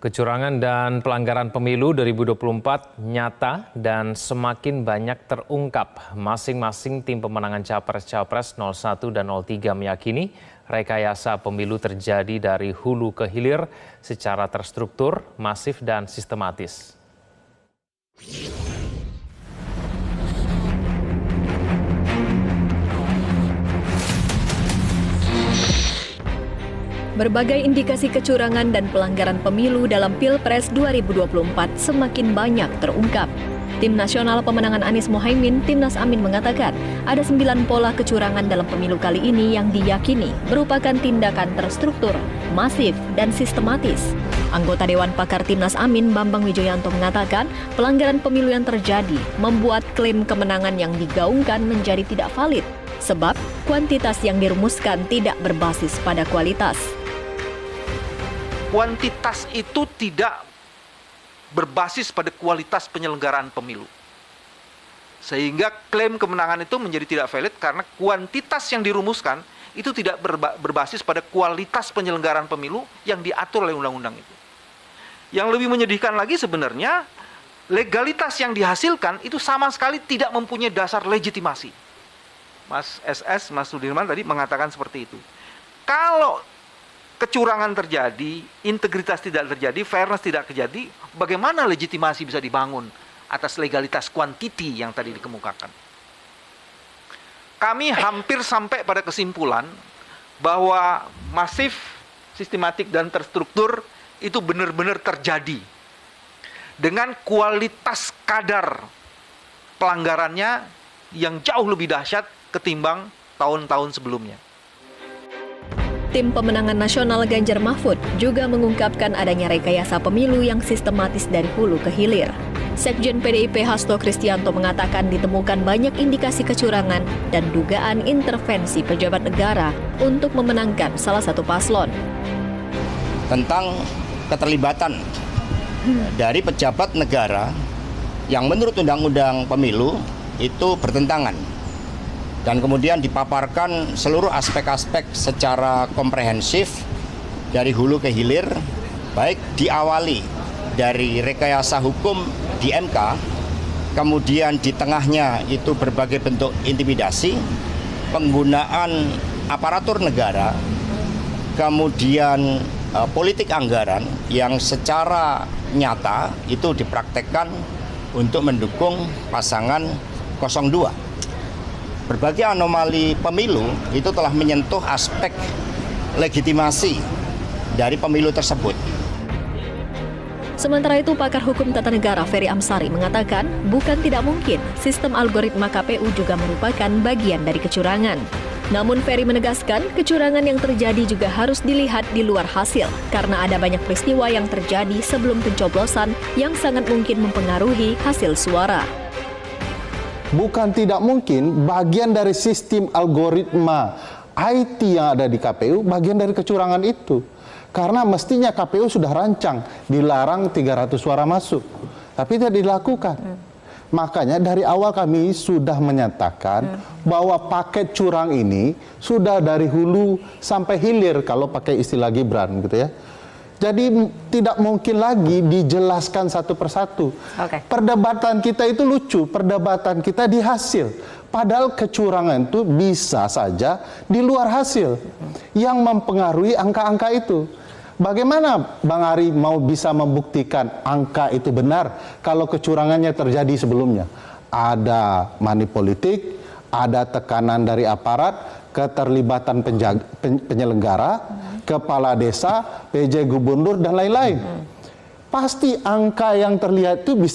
Kecurangan dan pelanggaran pemilu 2024 nyata dan semakin banyak terungkap. Masing-masing tim pemenangan Capres-Cawapres 01 dan 03 meyakini rekayasa pemilu terjadi dari hulu ke hilir secara terstruktur, masif, dan sistematis. Berbagai indikasi kecurangan dan pelanggaran pemilu dalam Pilpres 2024 semakin banyak terungkap. Tim Nasional Pemenangan Anies Mohaimin, Timnas Amin mengatakan ada 9 pola kecurangan dalam pemilu kali ini yang diyakini merupakan tindakan terstruktur, masif, dan sistematis. Anggota Dewan Pakar Timnas Amin, Bambang Wijoyanto mengatakan pelanggaran pemilu yang terjadi membuat klaim kemenangan yang digaungkan menjadi tidak valid, sebab kuantitas yang dirumuskan tidak berbasis pada kualitas. Kuantitas itu tidak berbasis pada kualitas penyelenggaraan pemilu. Sehingga klaim kemenangan itu menjadi tidak valid karena kuantitas yang dirumuskan itu tidak berbasis pada kualitas penyelenggaraan pemilu yang diatur oleh undang-undang itu. Yang lebih menyedihkan lagi sebenarnya, legalitas yang dihasilkan itu sama sekali tidak mempunyai dasar legitimasi. Mas SS, Mas Sudirman tadi mengatakan seperti itu. Kalau kecurangan terjadi, integritas tidak terjadi, fairness tidak terjadi, bagaimana legitimasi bisa dibangun atas legalitas kuantiti yang tadi dikemukakan? Kami hampir sampai pada kesimpulan bahwa masif, sistematik, dan terstruktur itu benar-benar terjadi dengan kualitas kadar pelanggarannya yang jauh lebih dahsyat ketimbang tahun-tahun sebelumnya. Tim Pemenangan Nasional Ganjar Mahfud juga mengungkapkan adanya rekayasa pemilu yang sistematis dari hulu ke hilir. Sekjen PDIP Hasto Kristianto mengatakan ditemukan banyak indikasi kecurangan dan dugaan intervensi pejabat negara untuk memenangkan salah satu paslon. Tentang keterlibatan dari pejabat negara yang menurut Undang-Undang Pemilu itu bertentangan. Dan kemudian dipaparkan seluruh aspek-aspek secara komprehensif dari hulu ke hilir, baik diawali dari rekayasa hukum di MK, kemudian di tengahnya itu berbagai bentuk intimidasi, penggunaan aparatur negara, kemudian politik anggaran yang secara nyata itu dipraktekkan untuk mendukung pasangan 02. Berbagai anomali pemilu itu telah menyentuh aspek legitimasi dari pemilu tersebut. Sementara itu, pakar hukum tata negara Ferry Amsari mengatakan bukan tidak mungkin sistem algoritma KPU juga merupakan bagian dari kecurangan. Namun Ferry menegaskan kecurangan yang terjadi juga harus dilihat di luar hasil karena ada banyak peristiwa yang terjadi sebelum pencoblosan yang sangat mungkin mempengaruhi hasil suara. Bukan tidak mungkin bagian dari sistem algoritma IT yang ada di KPU bagian dari kecurangan itu. Karena mestinya KPU sudah rancang dilarang 300 suara masuk. Tapi tidak dilakukan. Makanya dari awal kami sudah menyatakan bahwa paket curang ini sudah dari hulu sampai hilir kalau pakai istilah Gibran gitu ya. Jadi tidak mungkin lagi dijelaskan satu persatu. Perdebatan kita itu lucu, perdebatan kita di hasil. Padahal kecurangan itu bisa saja di luar hasil yang mempengaruhi angka-angka itu. Bagaimana Bang Ari mau bisa membuktikan angka itu benar kalau kecurangannya terjadi sebelumnya? Ada money politik, ada tekanan dari aparat, keterlibatan penyelenggara, kepala desa, PJ gubernur, dan lain-lain. Pasti angka yang terlihat itu bisa